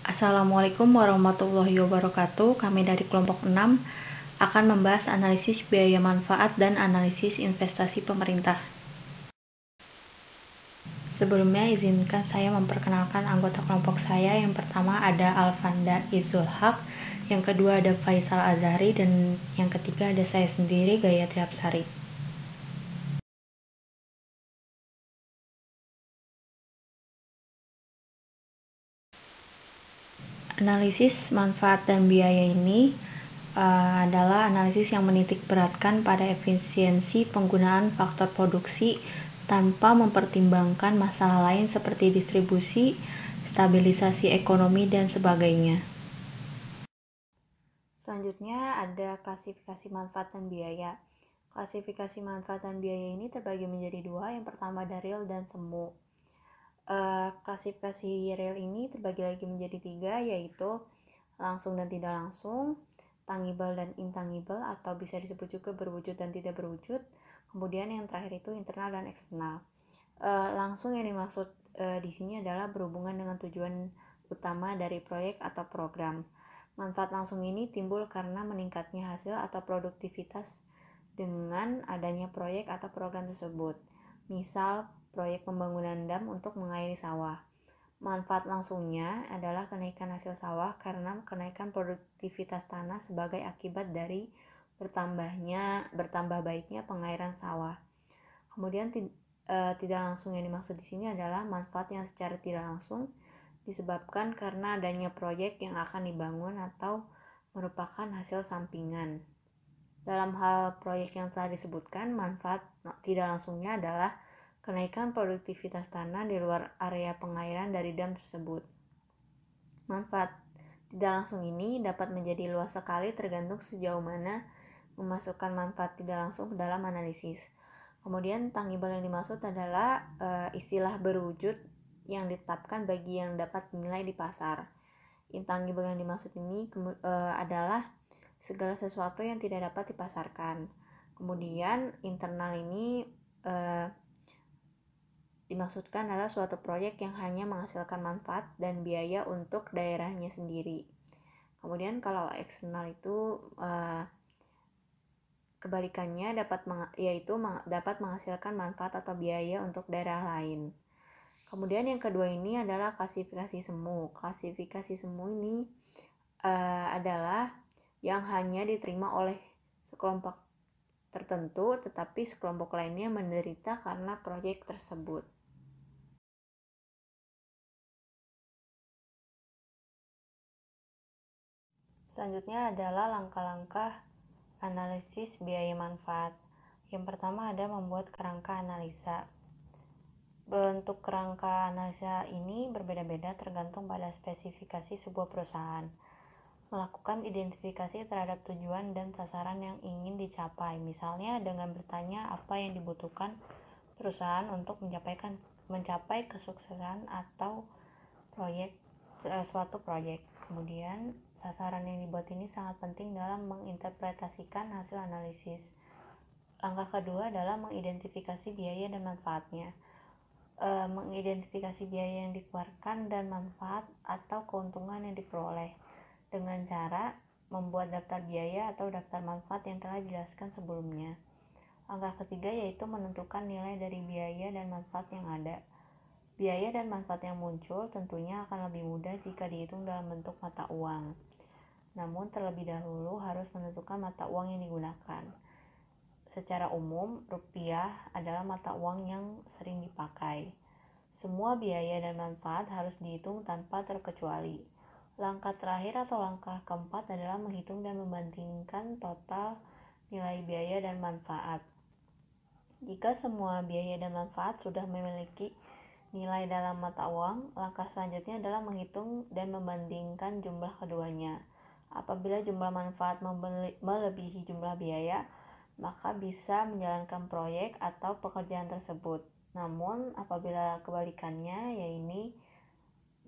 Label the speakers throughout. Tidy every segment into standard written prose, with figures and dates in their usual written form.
Speaker 1: Assalamualaikum warahmatullahi wabarakatuh. Kami dari kelompok 6 akan membahas analisis biaya manfaat dan analisis investasi pemerintah. Sebelumnya izinkan saya memperkenalkan anggota kelompok saya. Yang pertama ada Alfanda Izul Haq, yang kedua ada Faisal Azhari, dan yang ketiga ada saya sendiri, Gayatri Apsari. Analisis manfaat dan biaya ini adalah analisis yang menitik beratkan pada efisiensi penggunaan faktor produksi tanpa mempertimbangkan masalah lain seperti distribusi, stabilisasi ekonomi, dan sebagainya. Selanjutnya ada klasifikasi manfaat dan biaya. Klasifikasi manfaat dan biaya ini terbagi menjadi dua. Yang pertama ada real dan semu. Klasifikasi real ini terbagi lagi menjadi tiga, yaitu langsung dan tidak langsung, tangible dan intangible, atau bisa disebut juga berwujud dan tidak berwujud. Kemudian yang terakhir itu internal dan eksternal. Langsung yang dimaksud di sini adalah berhubungan dengan tujuan utama dari proyek atau program. Manfaat langsung ini timbul karena meningkatnya hasil atau produktivitas dengan adanya proyek atau program tersebut. Misal, proyek pembangunan dam untuk mengairi sawah. Manfaat langsungnya adalah kenaikan hasil sawah karena kenaikan produktivitas tanah sebagai akibat dari bertambah baiknya pengairan sawah. Kemudian tidak langsung yang dimaksud di sini adalah manfaat yang secara tidak langsung disebabkan karena adanya proyek yang akan dibangun atau merupakan hasil sampingan. Dalam hal proyek yang telah disebutkan, manfaat tidak langsungnya adalah kenaikan produktivitas tanah di luar area pengairan dari dam tersebut. Manfaat tidak langsung ini dapat menjadi luas sekali tergantung sejauh mana memasukkan manfaat tidak langsung ke dalam analisis. Kemudian tangible yang dimaksud adalah istilah berwujud yang ditetapkan bagi yang dapat dinilai di pasar. Intangible yang dimaksud ini adalah segala sesuatu yang tidak dapat dipasarkan. Kemudian internal ini dimaksudkan adalah suatu proyek yang hanya menghasilkan manfaat dan biaya untuk daerahnya sendiri. Kemudian kalau eksternal itu kebalikannya dapat menghasilkan manfaat atau biaya untuk daerah lain. Kemudian yang kedua ini adalah klasifikasi semu. Klasifikasi semu ini adalah yang hanya diterima oleh sekelompok tertentu, tetapi sekelompok lainnya menderita karena proyek tersebut. Selanjutnya adalah langkah-langkah analisis biaya manfaat. Yang pertama ada membuat kerangka analisa. Bentuk kerangka analisa ini berbeda-beda tergantung pada spesifikasi sebuah perusahaan. Melakukan identifikasi terhadap tujuan dan sasaran yang ingin dicapai, misalnya dengan bertanya apa yang dibutuhkan perusahaan untuk mencapai kesuksesan atau suatu proyek. Kemudian sasaran yang dibuat ini sangat penting dalam menginterpretasikan hasil analisis. Langkah kedua adalah mengidentifikasi biaya dan manfaatnya. Mengidentifikasi biaya yang dikeluarkan dan manfaat atau keuntungan yang diperoleh dengan cara membuat daftar biaya atau daftar manfaat yang telah dijelaskan sebelumnya. Langkah ketiga yaitu menentukan nilai dari biaya dan manfaat yang ada. Biaya dan manfaat yang muncul tentunya akan lebih mudah jika dihitung dalam bentuk mata uang. Namun terlebih dahulu harus menentukan mata uang yang digunakan. Secara umum, rupiah adalah mata uang yang sering dipakai. Semua biaya dan manfaat harus dihitung tanpa terkecuali. Langkah terakhir atau langkah keempat adalah menghitung dan membandingkan total nilai biaya dan manfaat. Jika semua biaya dan manfaat sudah memiliki nilai dalam mata uang, langkah selanjutnya adalah menghitung dan membandingkan jumlah keduanya. Apabila jumlah manfaat melebihi jumlah biaya, maka bisa menjalankan proyek atau pekerjaan tersebut. Namun, apabila kebalikannya, yaitu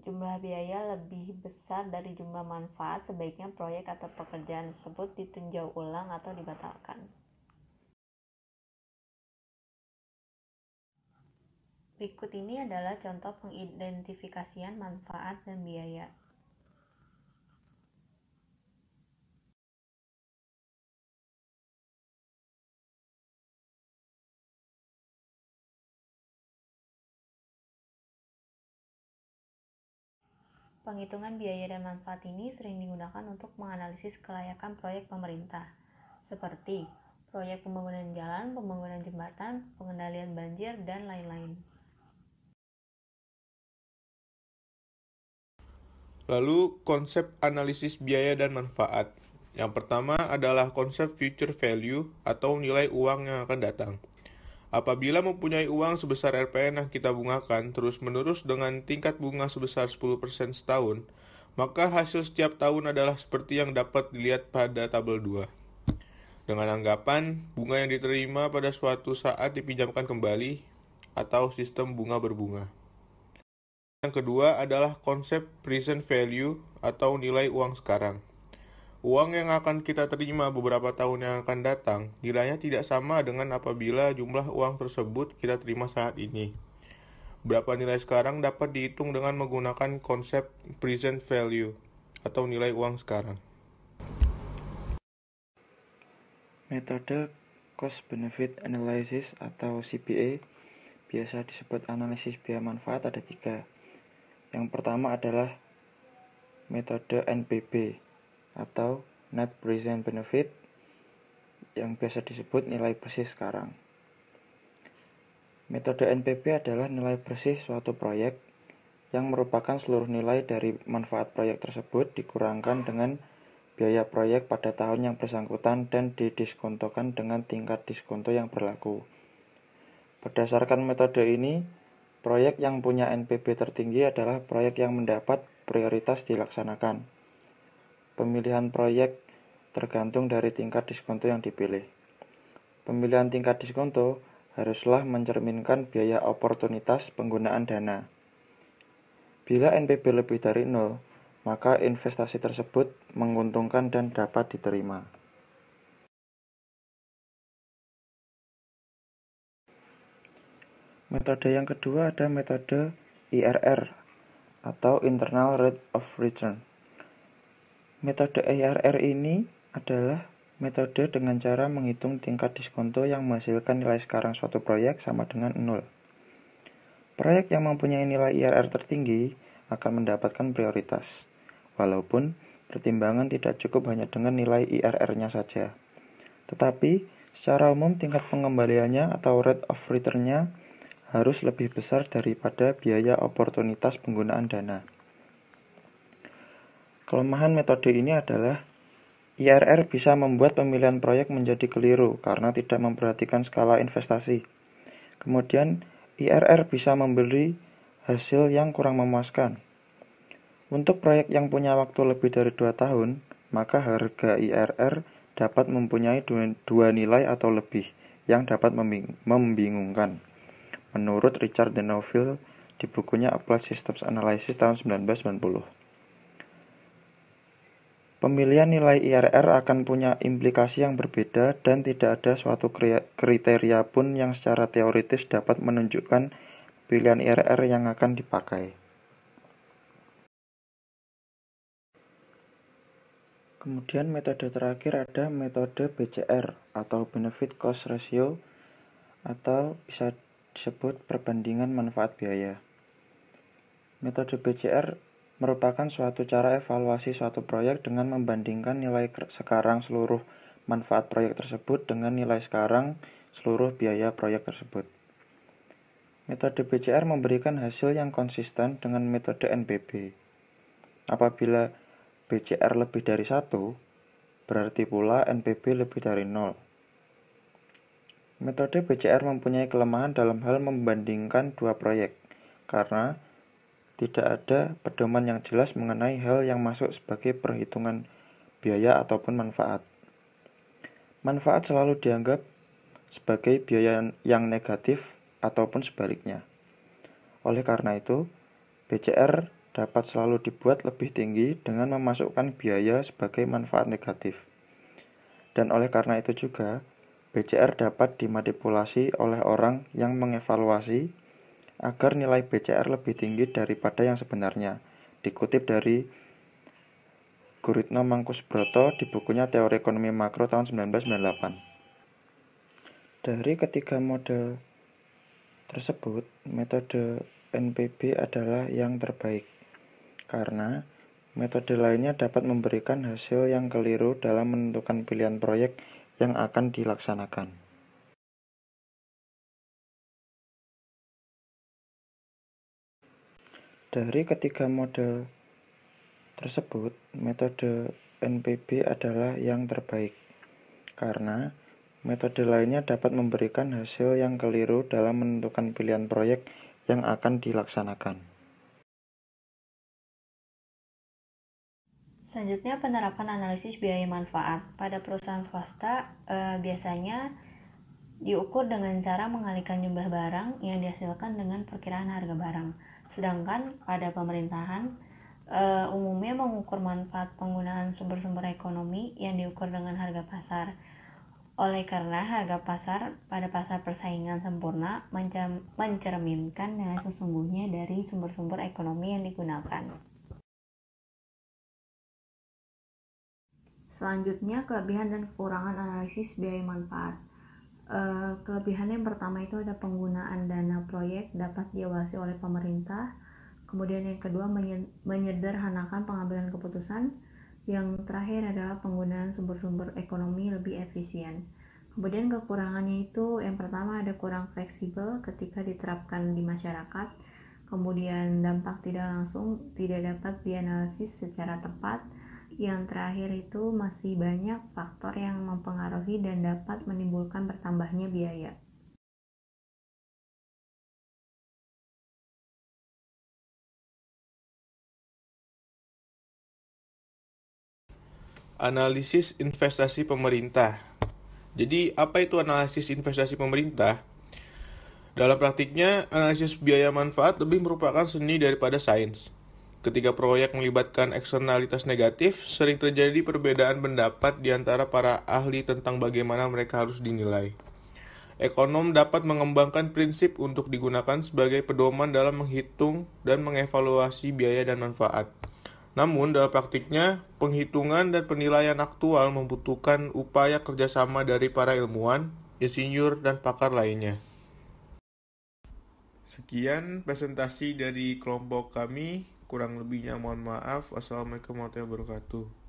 Speaker 1: jumlah biaya lebih besar dari jumlah manfaat, sebaiknya proyek atau pekerjaan tersebut ditinjau ulang atau dibatalkan. Berikut ini adalah contoh pengidentifikasian manfaat dan biaya. Penghitungan biaya dan manfaat ini sering digunakan untuk menganalisis kelayakan proyek pemerintah, seperti proyek pembangunan jalan, pembangunan jembatan, pengendalian banjir, dan lain-lain.
Speaker 2: Lalu, konsep analisis biaya dan manfaat. Yang pertama adalah konsep future value atau nilai uang yang akan datang. Apabila mempunyai uang sebesar RPN yang kita bungakan terus-menerus dengan tingkat bunga sebesar 10% setahun, maka hasil setiap tahun adalah seperti yang dapat dilihat pada tabel 2. Dengan anggapan bunga yang diterima pada suatu saat dipinjamkan kembali atau sistem bunga berbunga. Yang kedua adalah konsep present value atau nilai uang sekarang. Uang yang akan kita terima beberapa tahun yang akan datang, nilainya tidak sama dengan apabila jumlah uang tersebut kita terima saat ini. Berapa nilai sekarang dapat dihitung dengan menggunakan konsep present value atau nilai uang sekarang.
Speaker 3: Metode Cost Benefit Analysis atau CBA, biasa disebut analisis biaya manfaat, ada 3. Yang pertama adalah metode NPB atau Net Present Benefit, yang biasa disebut nilai bersih sekarang. Metode NPB adalah nilai bersih suatu proyek yang merupakan seluruh nilai dari manfaat proyek tersebut dikurangkan dengan biaya proyek pada tahun yang bersangkutan dan didiskontokan dengan tingkat diskonto yang berlaku. Berdasarkan metode ini, proyek yang punya NPB tertinggi adalah proyek yang mendapat prioritas dilaksanakan. Pemilihan proyek tergantung dari tingkat diskonto yang dipilih. Pemilihan tingkat diskonto haruslah mencerminkan biaya oportunitas penggunaan dana. Bila NPB lebih dari 0, maka investasi tersebut menguntungkan dan dapat diterima. Metode yang kedua ada metode IRR atau Internal Rate of Return. Metode IRR ini adalah metode dengan cara menghitung tingkat diskonto yang menghasilkan nilai sekarang suatu proyek sama dengan 0. Proyek yang mempunyai nilai IRR tertinggi akan mendapatkan prioritas, walaupun pertimbangan tidak cukup hanya dengan nilai IRR-nya saja. Tetapi, secara umum tingkat pengembaliannya atau rate of return-nya harus lebih besar daripada biaya oportunitas penggunaan dana. Kelemahan metode ini adalah IRR bisa membuat pemilihan proyek menjadi keliru karena tidak memperhatikan skala investasi. Kemudian, IRR bisa memberi hasil yang kurang memuaskan. Untuk proyek yang punya waktu lebih dari 2 tahun, maka harga IRR dapat mempunyai dua nilai atau lebih yang dapat membingungkan. Menurut Richard de Neuville di bukunya Applied Systems Analysis tahun 1990. Pemilihan nilai IRR akan punya implikasi yang berbeda dan tidak ada suatu kriteria pun yang secara teoritis dapat menunjukkan pilihan IRR yang akan dipakai. Kemudian metode terakhir ada metode BCR atau Benefit Cost Ratio atau bisa disebut perbandingan manfaat biaya. Metode BCR merupakan suatu cara evaluasi suatu proyek dengan membandingkan nilai sekarang seluruh manfaat proyek tersebut dengan nilai sekarang seluruh biaya proyek tersebut. Metode BCR memberikan hasil yang konsisten dengan metode NPB. Apabila BCR lebih dari 1, berarti pula NPB lebih dari 0. Metode BCR mempunyai kelemahan dalam hal membandingkan dua proyek, karena tidak ada pedoman yang jelas mengenai hal yang masuk sebagai perhitungan biaya ataupun manfaat. Manfaat selalu dianggap sebagai biaya yang negatif ataupun sebaliknya. Oleh karena itu, BCR dapat selalu dibuat lebih tinggi dengan memasukkan biaya sebagai manfaat negatif. Dan oleh karena itu juga, BCR dapat dimanipulasi oleh orang yang mengevaluasi agar nilai BCR lebih tinggi daripada yang sebenarnya, dikutip dari Guritno Mangkusubroto di bukunya Teori Ekonomi Makro tahun 1998. Dari ketiga model tersebut, metode NPB adalah yang terbaik, karena metode lainnya dapat memberikan hasil yang keliru dalam menentukan pilihan proyek yang akan dilaksanakan. Dari ketiga model tersebut, metode NPB adalah yang terbaik, karena metode lainnya dapat memberikan hasil yang keliru dalam menentukan pilihan proyek yang akan dilaksanakan.
Speaker 1: Selanjutnya, penerapan analisis biaya manfaat. Pada perusahaan swasta, biasanya diukur dengan cara mengalihkan jumlah barang yang dihasilkan dengan perkiraan harga barang. Sedangkan pada pemerintahan, umumnya mengukur manfaat penggunaan sumber-sumber ekonomi yang diukur dengan harga pasar. Oleh karena harga pasar pada pasar persaingan sempurna mencerminkan nilai sesungguhnya dari sumber-sumber ekonomi yang digunakan. Selanjutnya, kelebihan dan kekurangan analisis biaya manfaat. Kelebihan yang pertama itu ada penggunaan dana proyek dapat diawasi oleh pemerintah. Kemudian yang kedua, menyederhanakan pengambilan keputusan. Yang terakhir adalah penggunaan sumber-sumber ekonomi lebih efisien. Kemudian kekurangannya itu yang pertama ada kurang fleksibel ketika diterapkan di masyarakat. Kemudian dampak tidak langsung tidak dapat dianalisis secara tepat. Yang terakhir itu masih banyak faktor yang mempengaruhi dan dapat menimbulkan bertambahnya biaya.
Speaker 2: Analisis investasi pemerintah. Jadi, apa itu analisis investasi pemerintah? Dalam praktiknya, analisis biaya manfaat lebih merupakan seni daripada sains. Ketika proyek melibatkan eksternalitas negatif, sering terjadi perbedaan pendapat di antara para ahli tentang bagaimana mereka harus dinilai. Ekonom dapat mengembangkan prinsip untuk digunakan sebagai pedoman dalam menghitung dan mengevaluasi biaya dan manfaat. Namun, dalam praktiknya, penghitungan dan penilaian aktual membutuhkan upaya kerjasama dari para ilmuwan, insinyur, dan pakar lainnya. Sekian presentasi dari kelompok kami. Kurang lebihnya mohon maaf. Wassalamualaikum warahmatullahi wabarakatuh.